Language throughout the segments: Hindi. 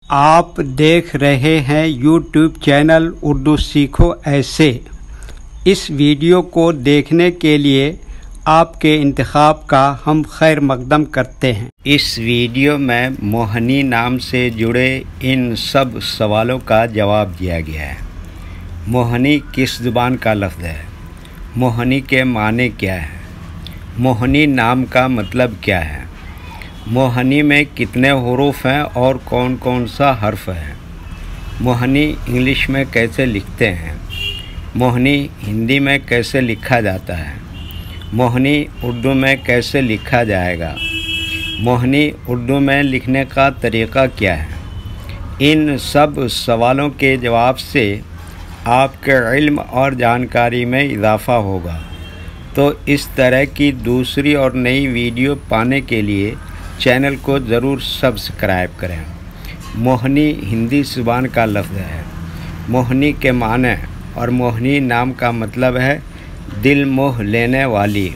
आप देख रहे हैं यूट्यूब चैनल उर्दू सीखो ऐसे। इस वीडियो को देखने के लिए आपके इंतखाब का हम खैर मकदम करते हैं। इस वीडियो में मोहनी नाम से जुड़े इन सब सवालों का जवाब दिया गया है। मोहनी किस ज़ुबान का लफ्ज़ है? मोहनी के माने क्या है? मोहनी नाम का मतलब क्या है? मोहनी में कितने हुरूफ हैं और कौन कौन सा हर्फ है? मोहनी इंग्लिश में कैसे लिखते हैं? मोहनी हिंदी में कैसे लिखा जाता है? मोहनी उर्दू में कैसे लिखा जाएगा? मोहनी उर्दू में लिखने का तरीक़ा क्या है? इन सब सवालों के जवाब से आपके इल्म और जानकारी में इजाफ़ा होगा। तो इस तरह की दूसरी और नई वीडियो पाने के लिए चैनल को ज़रूर सब्सक्राइब करें। मोहनी हिंदी ज़ुबान का लफ्ज़ है। मोहनी के माने और मोहनी नाम का मतलब है दिल मोह लेने वाली,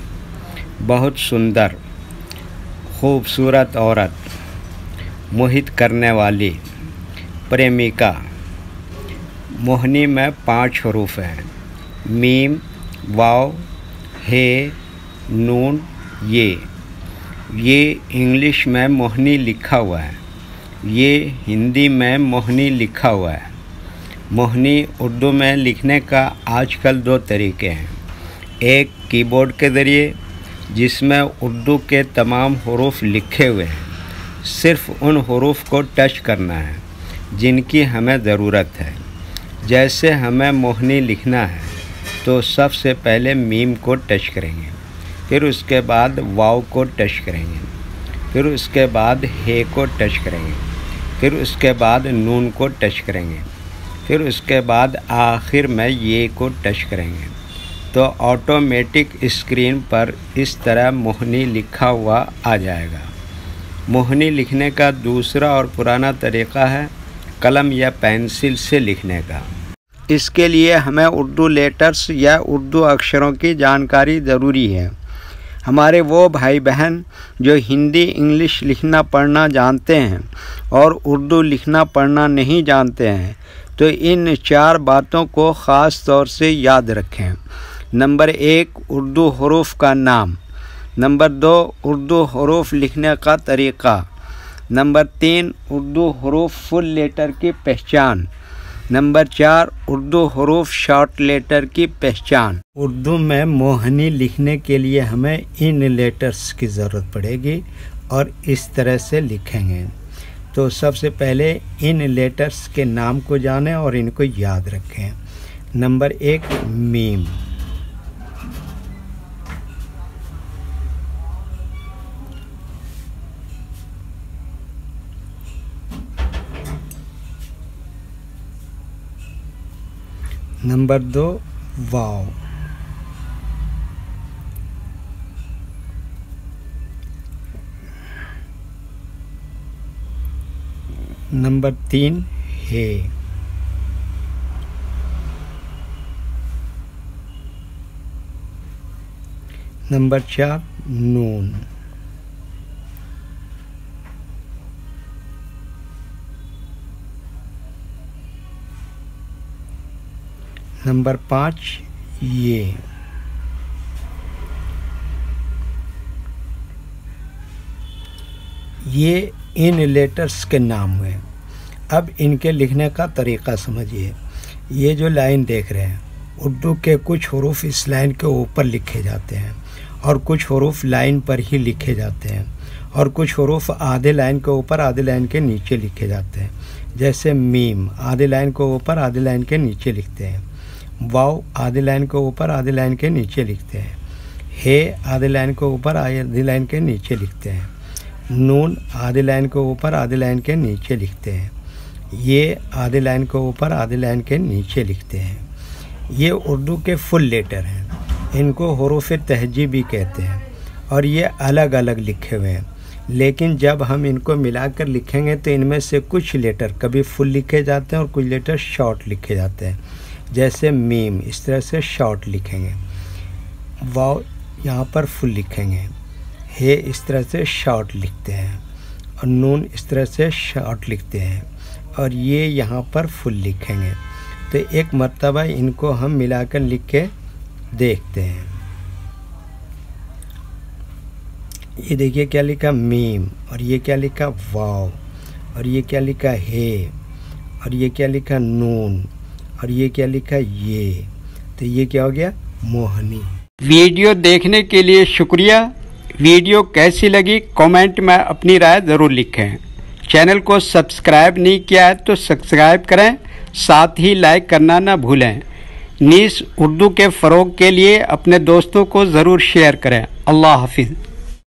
बहुत सुंदर, खूबसूरत औरत, मोहित करने वाली, प्रेमिका। मोहनी में 5 हरूफ हैं, मीम, वाव, हे, नून, ये इंग्लिश में मोहनी लिखा हुआ है, ये हिंदी में मोहनी लिखा हुआ है। मोहनी उर्दू में लिखने का आजकल 2 तरीके हैं। एक कीबोर्ड के ज़रिए, जिसमें उर्दू के तमाम हुरूफ लिखे हुए हैं, सिर्फ़ उन हुरूफ को टच करना है जिनकी हमें ज़रूरत है। जैसे हमें मोहनी लिखना है तो सबसे पहले मीम को टच करेंगे, फिर उसके बाद वाव को टच करेंगे, फिर उसके बाद हे को टच करेंगे, फिर उसके बाद नून को टच करेंगे, फिर उसके बाद आखिर में ये को टच करेंगे। तो ऑटोमेटिक स्क्रीन पर इस तरह मोहनी लिखा हुआ आ जाएगा। मोहनी लिखने का दूसरा और पुराना तरीक़ा है कलम या पेंसिल से लिखने का। इसके लिए हमें उर्दू लेटर्स या उर्दू अक्षरों की जानकारी ज़रूरी है। हमारे वो भाई बहन जो हिंदी इंग्लिश लिखना पढ़ना जानते हैं और उर्दू लिखना पढ़ना नहीं जानते हैं, तो इन 4 बातों को ख़ास तौर से याद रखें। नंबर 1, उर्दू हरूफ का नाम। नंबर 2, उर्दू हरूफ लिखने का तरीक़ा। नंबर 3, उर्दू हरूफ फुल लेटर की पहचान। नंबर 4, उर्दू हरूफ शॉर्ट लेटर की पहचान। उर्दू में मोहनी लिखने के लिए हमें इन लेटर्स की ज़रूरत पड़ेगी और इस तरह से लिखेंगे। तो सबसे पहले इन लेटर्स के नाम को जानें और इनको याद रखें। Number 1, meme. नंबर 2, वाव। नंबर 3, हे। नंबर 4, नून। नंबर 5, ये। इन लेटर्स के नाम हुए। अब इनके लिखने का तरीक़ा समझिए। ये जो लाइन देख रहे हैं, उर्दू के कुछ हुरूफ इस लाइन के ऊपर लिखे जाते हैं और कुछ हुरूफ लाइन पर ही लिखे जाते हैं और कुछ हुरूफ आधे लाइन के ऊपर आधे लाइन के नीचे लिखे जाते हैं। जैसे मीम आधे लाइन के ऊपर आधे लाइन के नीचे लिखते हैं, वाव आधे लाइन के ऊपर आधे लाइन के नीचे लिखते हैं, हे आधे लाइन के ऊपर आधे लाइन के नीचे लिखते हैं, नून आधे लाइन के ऊपर आधे लाइन के नीचे लिखते हैं, ये आधे लाइन के ऊपर आधे लाइन के नीचे लिखते हैं। ये उर्दू के फुल लेटर हैं, इनको हुरूफ तहजीब भी कहते हैं और ये अलग अलग लिखे हुए हैं। लेकिन जब हम इनको मिलाकर लिखेंगे तो इनमें से कुछ लेटर कभी फुल लिखे जाते हैं और कुछ लेटर शॉर्ट लिखे जाते हैं। जैसे मीम इस तरह से शॉर्ट लिखेंगे, वाव यहाँ पर फुल लिखेंगे, हे इस तरह से शॉर्ट लिखते हैं और नून इस तरह से शॉर्ट लिखते हैं। और ये यहाँ पर फुल लिखेंगे। तो एक मर्तबा इनको हम मिलाकर लिख के देखते हैं। ये देखिए क्या लिखा मीम, और ये क्या लिखा वाव, और ये क्या लिखा है, और ये क्या लिखा नून, और ये क्या लिखा ये। तो ये क्या हो गया मोहनी। वीडियो देखने के लिए शुक्रिया। वीडियो कैसी लगी कमेंट में अपनी राय ज़रूर लिखें। चैनल को सब्सक्राइब नहीं किया है तो सब्सक्राइब करें, साथ ही लाइक करना ना भूलें। नीस उर्दू के फ़रोग़ के लिए अपने दोस्तों को ज़रूर शेयर करें। अल्लाह हाफिज़।